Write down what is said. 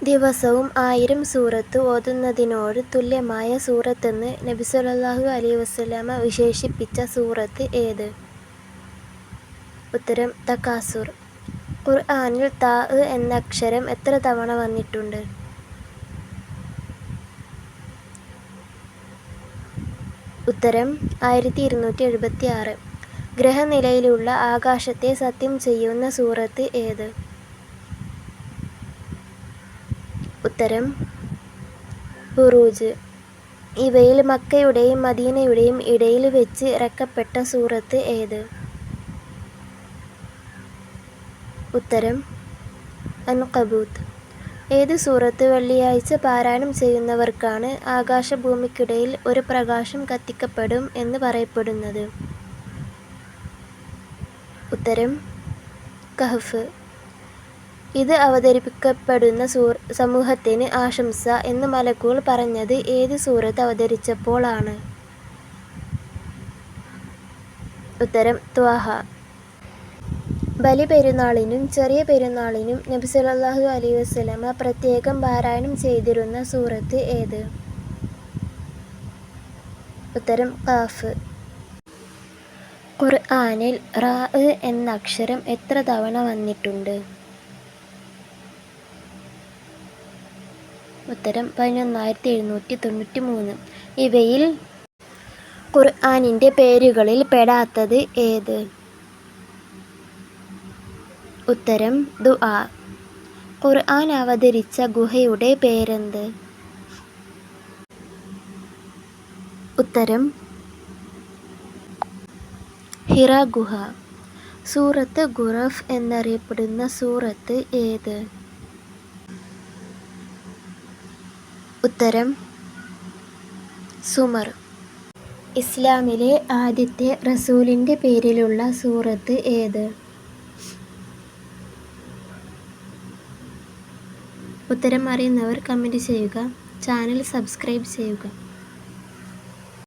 ദിവസവും 1000 സൂറത്ത് ഓതുന്നതിനോട് തുല്യമായ സൂറത്തെന്ന് നബി സ്വല്ലല്ലാഹു അലൈഹി വസല്ലമ വിശേഷിപ്പിച്ച സൂറത്ത് ഏത്? ഉത്തരം തകാസുർ. ഖുർആനിൽ താ എന്ന അക്ഷരം എത്ര തവണ വന്നിട്ടുണ്ട്? ഉത്തരം 1276. ഗ്രഹനിലയിലുള്ള ആകാശത്തെ സത്യം ചെയ്യുന്ന സൂറത്ത് ഏത്? ഉത്തരം ബുറൂജ്. ഇവയിൽ മക്കയുടെയും മദീനയുടെയും ഇടയിൽ വെച്ച് ഇറക്കപ്പെട്ട സൂറത്ത് ഏത്? ഉത്തരം അൻകബൂത്ത്. ഏത് സൂറത്ത് വെള്ളിയാഴ്ച പാരായണം ചെയ്യുന്നവർക്കാണ് ആകാശഭൂമിക്കിടയിൽ ഒരു പ്രകാശം കത്തിക്കപ്പെടും എന്ന് പറയപ്പെടുന്നത്? ഉത്തരം കഹ്ഫ്. ഇത് അവതരിപ്പിക്കപ്പെടുന്ന സമൂഹത്തിന് ആശംസ എന്ന് മലക്കുകൾ പറഞ്ഞത് ഏത് സൂറത്ത് അവതരിച്ചപ്പോൾ ആണ്? ഉത്തരം ത്വാഹ. ബലിപെരുന്നാളിനും ചെറിയ പെരുന്നാളിനും നബി സ്വല്ലല്ലാഹു അലൈഹി വസല്ലമ പ്രത്യേകം പാരായണം ചെയ്തിരുന്ന സൂറത്ത് ഏത്? ഉത്തരം ഖാഫ്. ഖുർആനിൽ റാ എന്ന അക്ഷരം എത്ര തവണ വന്നിട്ടുണ്ട്? ഉത്തരം 11793. ഇവയിൽ ഖുർആനിൻ്റെ പേരുകളിൽ പെടാത്തത് ഏത്? ഉത്തരം ദുആ. ഖുർആൻ അവതരിച്ച ഗുഹയുടെ പേരെന്ത്? ഉത്തരം ഹിറ ഗുഹ. സൂറത്ത് ഖുറഫ് എന്നറിയപ്പെടുന്ന സൂറത്ത് ഏത്? ഉത്തരം സുമർ. ഇസ്ലാമിലെ ആദ്യത്തെ റസൂലിൻ്റെ പേരിലുള്ള സൂറത്ത് ഏത്? ഉത്തരം അറിയുന്നവർ കമൻറ്റ് ചെയ്യുക. ചാനൽ സബ്സ്ക്രൈബ് ചെയ്യുക.